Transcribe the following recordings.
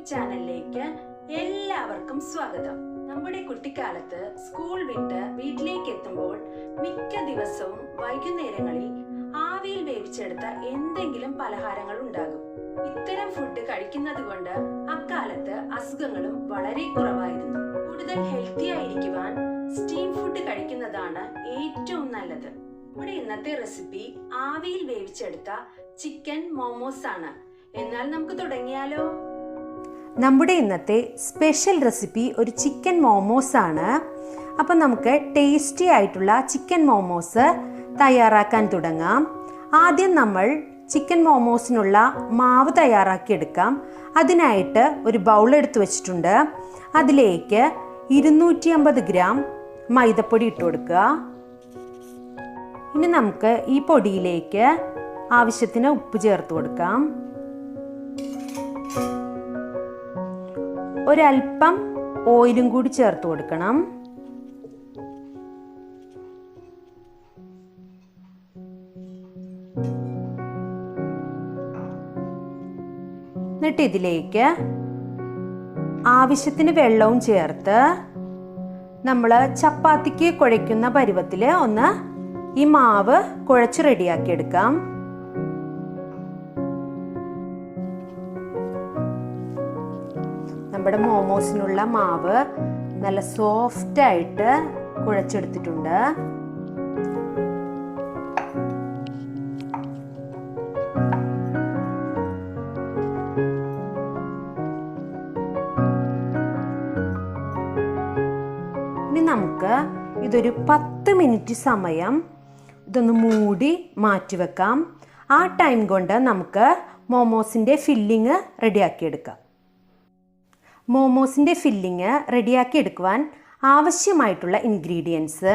ചാനലിലേക്ക് എല്ലാവർക്കും സ്വാഗതം. നമ്മുടെ കുട്ടിക്കാലത്ത് സ്കൂൾ വിട്ട് വീട്ടിലേക്ക് എത്തുമ്പോൾ മിക്ക ദിവസവും വൈകുന്നേരങ്ങളിൽ ആവിയിൽ വേവിച്ചെടുത്ത എന്തെങ്കിലും പലഹാരങ്ങൾ ഉണ്ടാകും. ഇത്തരം ഫുഡ് കഴിക്കുന്നത് കൊണ്ട് അക്കാലത്ത് അസുഖങ്ങളും വളരെ കുറവായിരുന്നു. കൂടുതൽ ഹെൽത്തി ആയിരിക്കുവാൻ സ്റ്റീം ഫുഡ് കഴിക്കുന്നതാണ് ഏറ്റവും നല്ലത്. നമ്മുടെ ഇന്നത്തെ റെസിപ്പി ആവിയിൽ വേവിച്ചെടുത്ത ചിക്കൻ മോമോസ് ആണ്. എന്നാൽ നമുക്ക് തുടങ്ങിയാലോ? നമ്മുടെ ഇന്നത്തെ സ്പെഷ്യൽ റെസിപ്പി ഒരു ചിക്കൻ മോമോസ് ആണ്. അപ്പം നമുക്ക് ടേസ്റ്റി ആയിട്ടുള്ള ചിക്കൻ മോമോസ് തയ്യാറാക്കാൻ തുടങ്ങാം. ആദ്യം നമ്മൾ ചിക്കൻ മോമോസിനുള്ള മാവ് തയ്യാറാക്കിയെടുക്കാം. അതിനായിട്ട് ഒരു ബൗൾ എടുത്ത് വെച്ചിട്ടുണ്ട്. അതിലേക്ക് 250 ഗ്രാം മൈദപ്പൊടി ഇട്ട് കൊടുക്കുക. ഇനി നമുക്ക് ഈ പൊടിയിലേക്ക് ആവശ്യത്തിന് ഉപ്പ് ചേർത്ത് കൊടുക്കാം. ഒരൽപ്പം ഓയിലും കൂടി ചേർത്ത് കൊടുക്കണം. എന്നിട്ട് ഇതിലേക്ക് ആവശ്യത്തിന് വെള്ളവും ചേർത്ത് നമ്മൾ ചപ്പാത്തിക്ക് കുഴയ്ക്കുന്ന പരുവത്തിൽ ഒന്ന് ഈ മാവ് കുഴച്ച് റെഡിയാക്കി എടുക്കാം. നമ്മുടെ മോമോസിനുള്ള മാവ് നല്ല സോഫ്റ്റ് ആയിട്ട് കുഴച്ചെടുത്തിട്ടുണ്ട്. ഇനി നമുക്ക് ഇതൊരു 10 മിനിറ്റ് സമയം ഇതൊന്ന് മൂടി മാറ്റിവെക്കാം. ആ ടൈം കൊണ്ട് നമുക്ക് മോമോസിൻ്റെ ഫില്ലിങ് റെഡിയാക്കിയെടുക്കാം. മോമോസിൻ്റെ ഫില്ലിങ് റെഡിയാക്കി എടുക്കുവാൻ ആവശ്യമായിട്ടുള്ള ഇൻഗ്രീഡിയൻസ്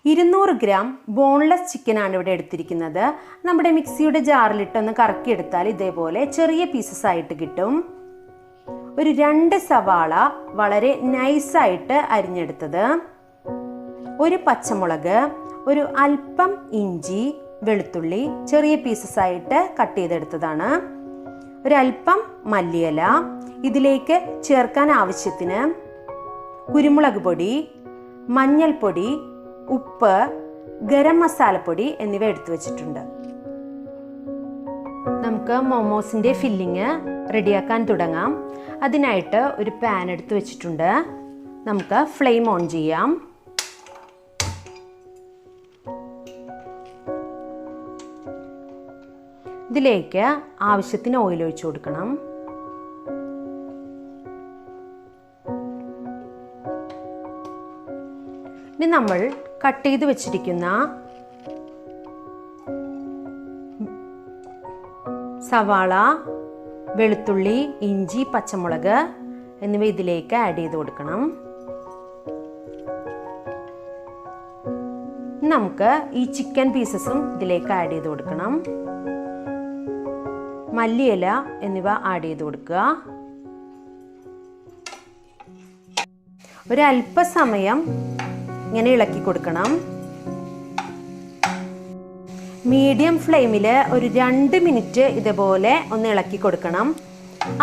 200 ഗ്രാം ബോൺലെസ് ചിക്കനാണ് ഇവിടെ എടുത്തിരിക്കുന്നത്. നമ്മുടെ മിക്സിയുടെ ജാറിലിട്ടൊന്ന് കറക്കിയെടുത്താൽ ഇതേപോലെ ചെറിയ പീസസ് ആയിട്ട് കിട്ടും. ഒരു 2 സവാള വളരെ നൈസായിട്ട് അരിഞ്ഞെടുത്തത്, ഒരു പച്ചമുളക്, ഒരു അല്പം ഇഞ്ചി, വെളുത്തുള്ളി ചെറിയ പീസസ് ആയിട്ട് കട്ട് ചെയ്തെടുത്തതാണ്, ഒരല്പം മല്ലിയില, ഇതിലേക്ക് ചേർക്കാൻ ആവശ്യത്തിന് കുരുമുളക് പൊടി, മഞ്ഞൾപ്പൊടി, ഉപ്പ്, ഗരം മസാലപ്പൊടി എന്നിവ എടുത്തു വെച്ചിട്ടുണ്ട്. നമുക്ക് മോമോസിൻ്റെ ഫില്ലിങ് റെഡിയാക്കാൻ തുടങ്ങാം. അതിനായിട്ട് ഒരു പാൻ എടുത്ത് വെച്ചിട്ടുണ്ട്. നമുക്ക് ഫ്ലെയിം ഓൺ ചെയ്യാം. ഇതിലേക്ക് ആവശ്യത്തിന് ഓയിൽ ഒഴിച്ചു കൊടുക്കണം. ഇനി നമ്മൾ കട്ട് ചെയ്ത് വെച്ചിരിക്കുന്ന സവാള, വെളുത്തുള്ളി, ഇഞ്ചി, പച്ചമുളക് എന്നിവ ഇതിലേക്ക് ആഡ് ചെയ്ത് കൊടുക്കണം. നമുക്ക് ഈ ചിക്കൻ പീസസും ഇതിലേക്ക് ആഡ് ചെയ്ത് കൊടുക്കണം. മല്ലിയില എന്നിവ ആഡ് ചെയ്ത് കൊടുക്കുക. ഒരല്പസമയം ഇങ്ങനെ ഇളക്കി കൊടുക്കണം. മീഡിയം ഫ്ലെയിമിൽ ഒരു 2 മിനിറ്റ് ഇതുപോലെ ഒന്ന് ഇളക്കി കൊടുക്കണം.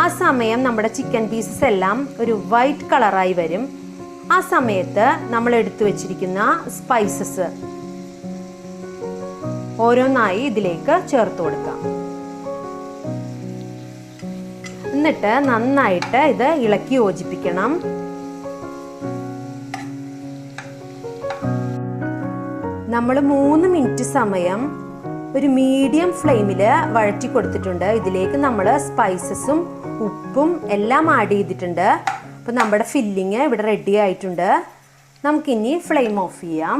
ആ സമയം നമ്മുടെ ചിക്കൻ പീസസ് എല്ലാം ഒരു വൈറ്റ് കളറായി വരും. ആ സമയത്ത് നമ്മൾ എടുത്തു വെച്ചിരിക്കുന്ന സ്പൈസസ് ഓരോന്നായി ഇതിലേക്ക് ചേർത്ത് കൊടുക്കാം. എന്നിട്ട് നന്നായിട്ട് ഇത് ഇളക്കി യോജിപ്പിക്കണം. നമ്മൾ 3 മിനിറ്റ് സമയം ഒരു മീഡിയം ഫ്ലെയിമിൽ വഴറ്റി കൊടുത്തിട്ടുണ്ട്. ഇതിലേക്ക് നമ്മൾ സ്പൈസസും ഉപ്പും എല്ലാം ആഡ് ചെയ്തിട്ടുണ്ട്. അപ്പോൾ നമ്മുടെ ഫില്ലിങ് ഇവിടെ റെഡി ആയിട്ടുണ്ട്. നമുക്കിനി ഫ്ലെയിം ഓഫ് ചെയ്യാം.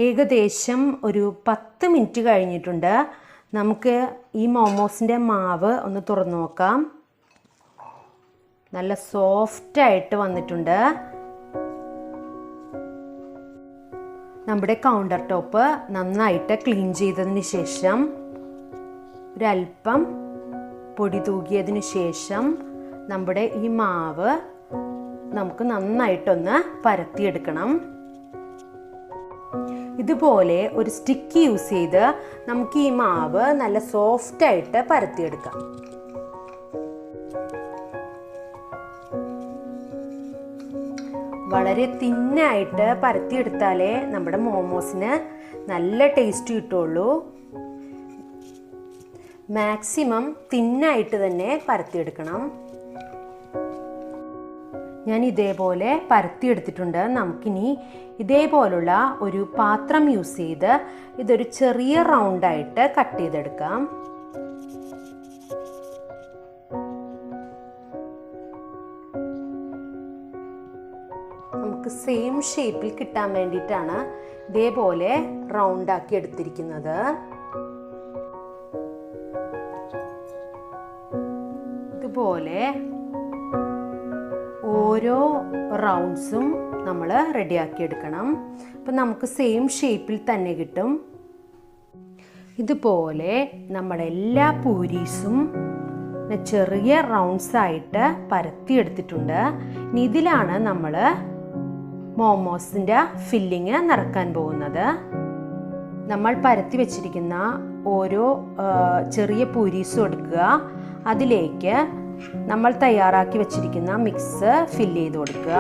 ഏകദേശം ഒരു 10 മിനിറ്റ് കഴിഞ്ഞിട്ടുണ്ട്. നമുക്ക് ഈ മോമോസിൻ്റെ മാവ് ഒന്ന് തുറന്നു നോക്കാം. നല്ല സോഫ്റ്റായിട്ട് വന്നിട്ടുണ്ട്. നമ്മുടെ കൗണ്ടർ ടോപ്പ് നന്നായിട്ട് ക്ലീൻ ചെയ്തതിന് ശേഷം ഒരല്പം പൊടി തൂകിയതിന് ശേഷം നമ്മുടെ ഈ മാവ് നമുക്ക് നന്നായിട്ടൊന്ന് പരത്തിയെടുക്കണം. ഇതുപോലെ ഒരു സ്റ്റിക്ക് യൂസ് ചെയ്ത് നമുക്ക് ഈ മാവ് നല്ല സോഫ്റ്റായിട്ട് പരത്തിയെടുക്കാം. വളരെ തിന്നായിട്ട് പരത്തിയെടുത്താലേ നമ്മുടെ മോമോസിന് നല്ല ടേസ്റ്റ് കിട്ടുള്ളൂ. മാക്സിമം തിന്നായിട്ട് തന്നെ പരത്തിയെടുക്കണം. ഞാൻ ഇതേപോലെ പരത്തിയെടുത്തിട്ടുണ്ട്. നമുക്കിനി ഇതേപോലുള്ള ഒരു പാത്രം യൂസ് ചെയ്ത് ഇതൊരു ചെറിയ റൗണ്ടായിട്ട് കട്ട് ചെയ്തെടുക്കാം. നമുക്ക് സെയിം ഷേപ്പിൽ കിട്ടാൻ വേണ്ടിയിട്ടാണ് ഇതേപോലെ റൗണ്ടാക്കി എടുത്തിരിക്കുന്നത്. ഇതുപോലെ ഓരോ റൗണ്ട്സും നമ്മൾ റെഡിയാക്കി എടുക്കണം. അപ്പം നമുക്ക് സെയിം ഷേപ്പിൽ തന്നെ കിട്ടും. ഇതുപോലെ നമ്മുടെ എല്ലാ പൂരീസും ചെറിയ റൗണ്ട്സായിട്ട് പരത്തിയെടുത്തിട്ടുണ്ട്. ഇനി ഇതിലാണ് നമ്മൾ മോമോസിൻ്റെ ഫില്ലിങ് നിറക്കാൻ പോകുന്നത്. നമ്മൾ പരത്തി വെച്ചിരിക്കുന്ന ഓരോ ചെറിയ പൂരീസും എടുക്കുക. അതിലേക്ക് നമ്മൾ തയ്യാറാക്കി വെച്ചിരിക്കുന്ന മിക്സ് ഫില്ല് ചെയ്ത് കൊടുക്കുക.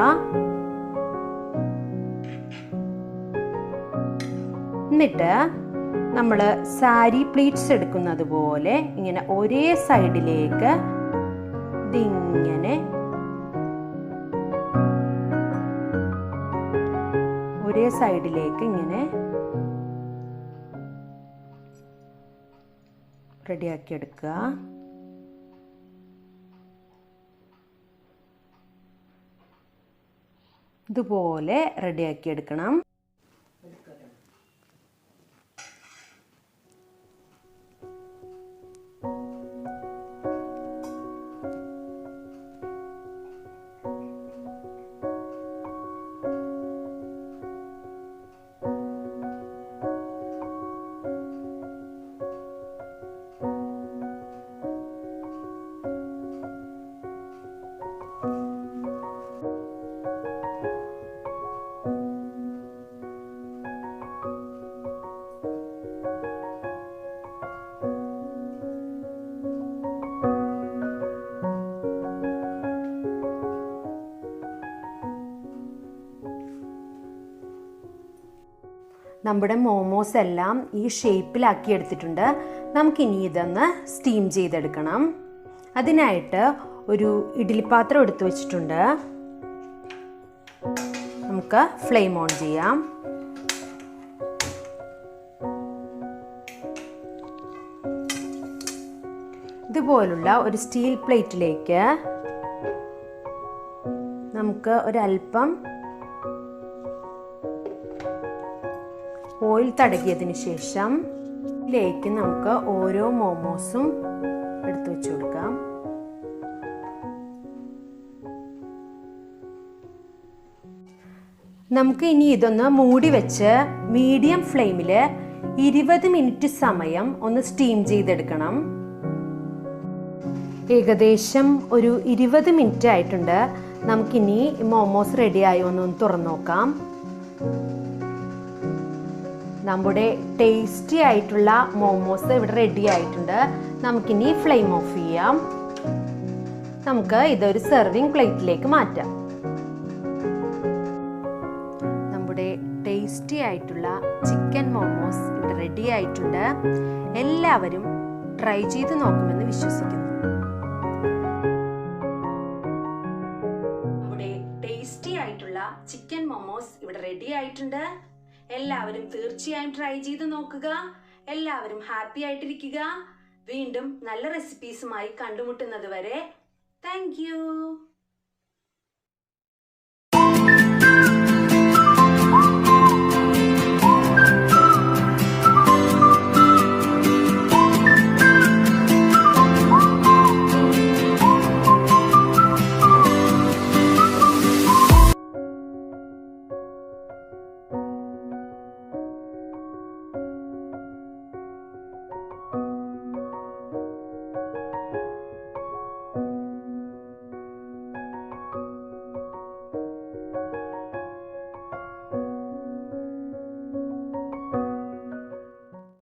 എന്നിട്ട് നമ്മൾ സാരി പ്ലീറ്റ്സ് എടുക്കുന്നത് പോലെ ഇങ്ങനെ ഒരേ സൈഡിലേക്ക് ഇതിങ്ങനെ ഒരേ സൈഡിലേക്ക് ഇങ്ങനെ റെഡിയാക്കി എടുക്കുക. ഇതുപോലെ റെഡിയാക്കി എടുക്കണം. നമ്മുടെ മോമോസ് എല്ലാം ഈ ഷേപ്പിലാക്കി എടുത്തിട്ടുണ്ട്. നമുക്കിനി ഇതൊന്ന് സ്റ്റീം ചെയ്തെടുക്കണം. അതിനായിട്ട് ഒരു ഇഡ്ഡലിപ്പാത്രം എടുത്തു വെച്ചിട്ടുണ്ട്. നമുക്ക് ഫ്ലെയിം ഓൺ ചെയ്യാം. ഇതുപോലുള്ള ഒരു സ്റ്റീൽ പ്ലേറ്റിലേക്ക് നമുക്ക് ഒരല്പം ഓയിൽ തടകിയതിന് ശേഷം ഇതിലേക്ക് നമുക്ക് ഓരോ മോമോസും എടുത്തു വെച്ച് കൊടുക്കാം. നമുക്ക് ഇനി ഇതൊന്ന് മൂടി വെച്ച് മീഡിയം ഫ്ലെയിമിൽ 20 മിനിറ്റ് സമയം ഒന്ന് സ്റ്റീം ചെയ്തെടുക്കണം. ഏകദേശം ഒരു 20 മിനിറ്റ് ആയിട്ടുണ്ട്. നമുക്കിനി മോമോസ് റെഡി ആയോ എന്നൊന്ന് തുറന്നു നോക്കാം. നമ്മുടെ ടേസ്റ്റി ആയിട്ടുള്ള മോമോസ് ഇവിടെ റെഡി ആയിട്ടുണ്ട്. നമുക്കിനി ഫ്ലെയിം ഓഫ് ചെയ്യാം. നമുക്ക് ഇതൊരു സെർവിങ് പ്ലേറ്റിലേക്ക് മാറ്റാം. നമ്മുടെ ടേസ്റ്റി ആയിട്ടുള്ള ചിക്കൻ മോമോസ് ഇവിടെ റെഡി ആയിട്ടുണ്ട്. എല്ലാവരും ട്രൈ ചെയ്ത് നോക്കുമെന്ന് വിശ്വസിക്കുന്നു. നമ്മുടെ ടേസ്റ്റി ആയിട്ടുള്ള ചിക്കൻ മോമോസ് ഇവിടെ റെഡി ആയിട്ടുണ്ട്. എല്ലാവരും തീർച്ചയായും ട്രൈ ചെയ്ത് നോക്കുക. എല്ലാവരും ഹാപ്പി ആയിട്ടിരിക്കുക. വീണ്ടും നല്ല റെസിപ്പീസുമായി കണ്ടുമുട്ടുന്നത് വരെ താങ്ക് യു.